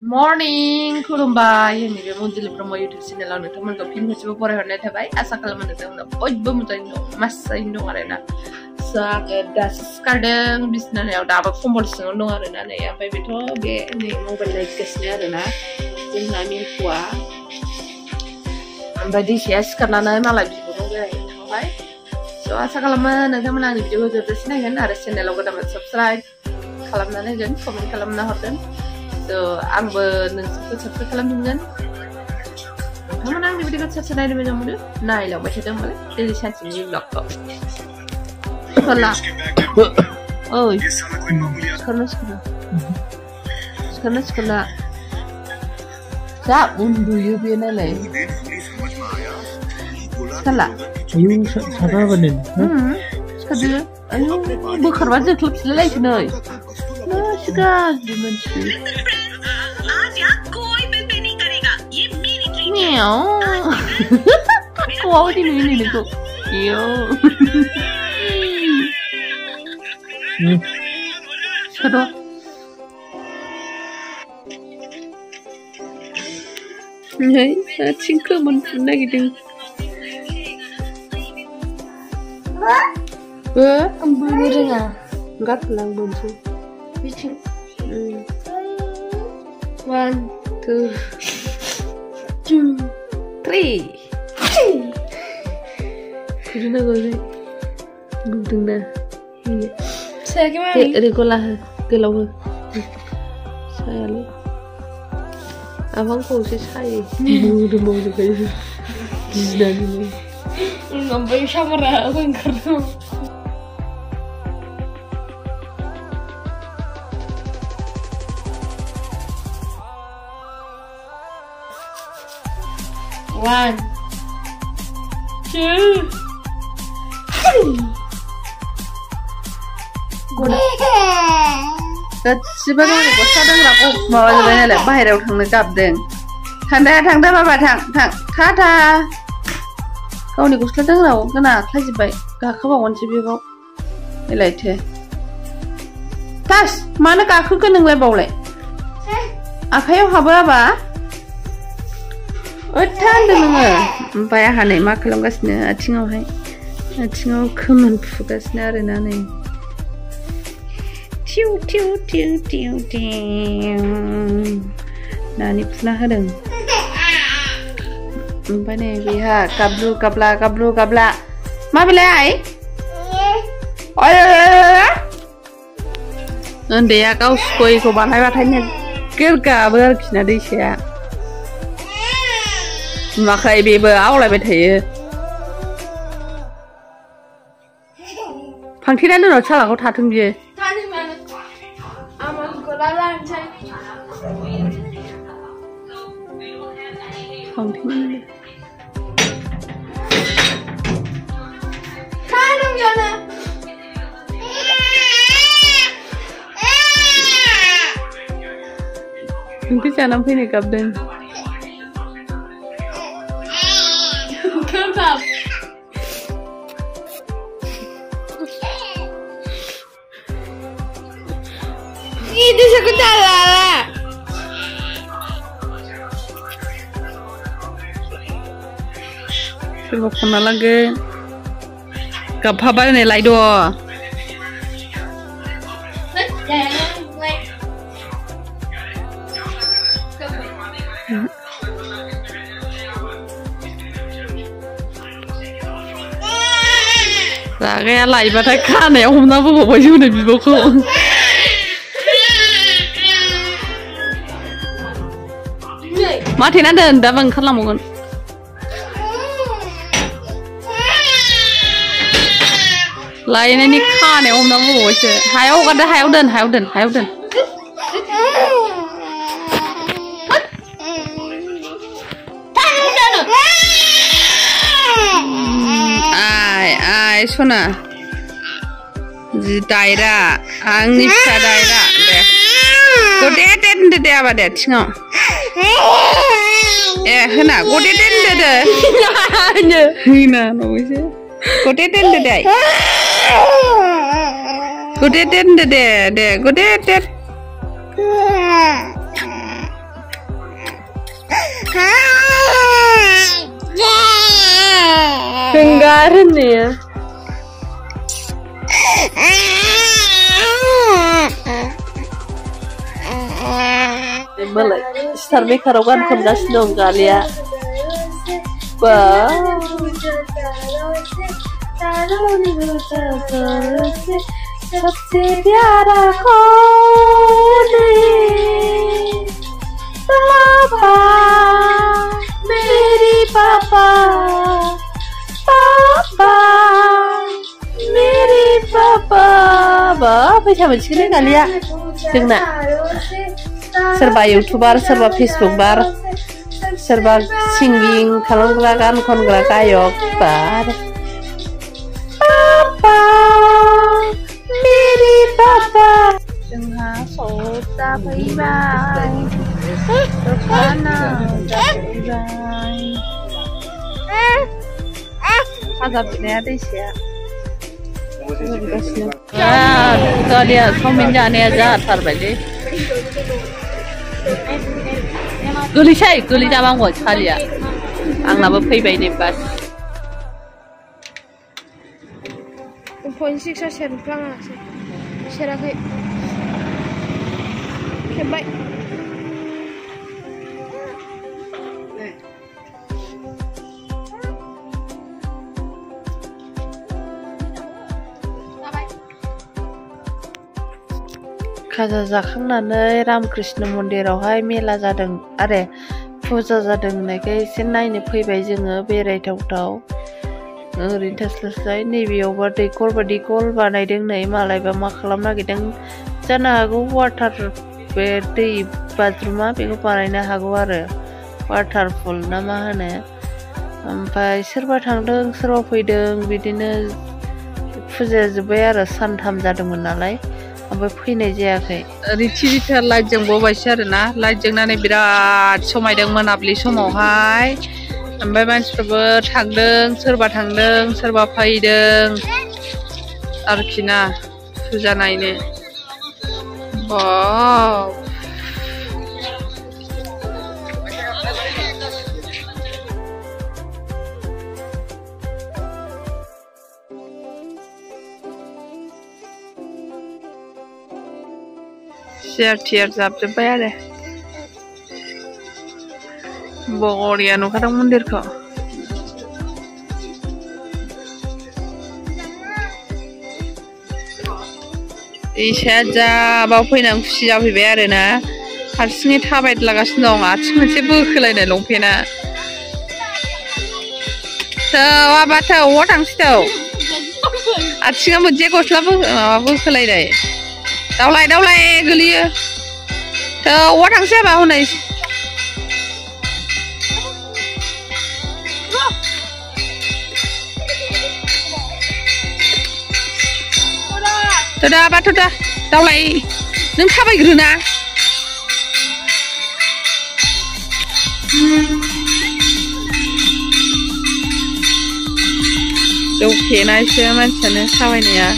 Morning, खुलुमबाय ini बे Manjuli brahma YouTube channel नोंथांमोनखौ फिन खेबसेबाव बरायहरनाय थाबाय आसा खालामो नोंथांमोना बयबो मोजाङैनो दं मासैनो दं आरोना स' आङो दासो सिखारदों बिसनायाव दाबो कम्बल सिङाव दं आरोना नै ओमफ्राय बेथ' बे नै मबाइल नायगासिनो आरोना जोंना मिरखुआ ओमफ्राय दैसाया सिखारनानै मालाय बिब'नाव बेरायहैनो थांबाय स' आसा खालामो नोंथांमोना आंनि भिडिअखौ जोबजासिम नायगोन आरो चेनेलाव गोदान साबस्क्राइब खालामनानै होगोन कमेन्ट खालामना हरगोन So, आंबो नोंसोरखौ साबस्क्राइब खालामफिनगोन नोंथांमोना आंनि भिडिअखौ साबस्क्राइब नायनो मोजां मोनो नायलांबाय थादों होनबालाय दैलि सानसेनि ब्लगखौ सिखारला ओइ सिखारला जा उन्दुयो बे नालाय सिखारला आयु साथाबानो सिखारदो आयु बोखारबा जोख्लोबफिनलायलायसै नै गाज्रि मानसि Meow. Wow, ini kok. Yo. Siapa? Hai, cacing kemana gitu? Ambil enggak? Enggak pulang bonsu. Cacing. 1, 2, 3. Gimana gue? Gudeng dah. Saya gimana? Regolah gelau. Saya lu. Abang kau sih saya. Mau juga ini. Gila ini. Ngambil kamera aku yang kerja. One, 2, 3. Bodo. Gaसिबो गावनि गस्ला दोनग्राखौ माबा जोबबाय नालाय बाहेरायाव थांनो गाबदों. थांदो बाबा थां थाथा. गावनि गस्ला दोनग्राखौ गोना आख्लायजोब्बाय गाखोबावनोसै बेयाव. एलायथो. तास मानो गाखोखो नोंलाय बावलाय? आखायाव हाबो आबा? होनदों नोङो ओमफ्राय आंहा नै मा खालामगासिनो आथिङाव खोमोन फुगासिनो आरोना नै टिउ टिउ टिउ टिउ टिउ नानि फुना होदों ओमफ्राय नै बेहा गाब्रु गाब्ला मा बेलाय उन्दैया गाव सुख'यैखौ बानायबाथाय नोगोर गाबो आरोखि ना दैसाया नुवाखै बेबो आवलायबाय थायो फांथेना दोनाव सालाखौ थाथों बियो ओंख्रि जानानै फैनो गाबदों Itu sebentar lah. Coba kena lagi. Kapal nih laido. Kayak lai batai kan ya homna bu baju nih bibuku. Mati nanti anda bang kan lamongan. Lain ini kan ya om namu aja. Hayo kada hayo dan. Ay, sona. Daira, angni bisa daira deh. Kode deh apa deh, tinggal. Hena, kode deh. Hina, namu sih. Kode deh. Kode deh. Kenggaran ya. Malah sarmi karogan kamdas dong kali ya. Wah. सबसे प्यारा कौन है पापा मेरी पापा पापा मेरी पापा wah fैसा मोनसिगोन kali ya जोंना सोरबा इउटुबार सोरबा फेसबुकबार सोरबा सिंगिं खालामग्रा गान खनग्रा गायक बार पापा मेरी पापा जोंहा सौदा फैबाय दखाना जाफैबाय खाजा बिनाया दैसाया गारिया चावमिन जानाया जाथारबायलै गोलैसै गोलैजाबांगौ सालिया आंनाबो फैबाय नै बास 0.6 सेरफ्लाङासै सेराखै खेबबाय खाजा जाखांनानै रामकृष्ण मन्दिरावहाय मेला जादों आरो फुजा जादों होननायखाय एसे नायनो फैबाय जोङो बेरायथावथाव ओरैनो थास्लायस्लाय नैबेयावबा दैखर बानायदों नै मालायबा मा खालामनो नागिरदों जानो हागौ वाटार बे दै बाज्रुमा बेखौ बानायनो हागौ आरो वाटारफल ना मा होनो ओमफ्राय सोरबा थांदों सोरबा फैदों बिदिनो फुजाया जोब्बाय आरो सानथाम जादोंमोन नालाय ओमफ्राय फैनाय जायाखै रिथि रिथा लाइट जोंबावबायसो आरोना लाइट जोंनानै बिराद समायदों मोनाबिलि समावहाय ओमफ्राय मानसिफ्राबो थांदों सोरबा फैदों आरोखि ना फुजा नायनो वाव चेयार थियार जाबजोब्बाय आरो बरिया नुखादों मन्दिरखौ दैसाया जा बाव फैनानै खुसि जाफैबाय आरो ना हारसिङै थाबायद्लागासिनो दं आथिं मोनसे बोखोलायनाय लंपेन्टआ थौ आबा थौ अबाव थांसै थौ आथिङा मोनसे गस्ला माबा बोखोलायनाय दावलाय गोलैयो थौ अबाव थांसै आबा हनै थ'दा आबा थ'दा दावलाय नों थाबायग्रोना जौ फेनायसो मानसियानो थाबायनाया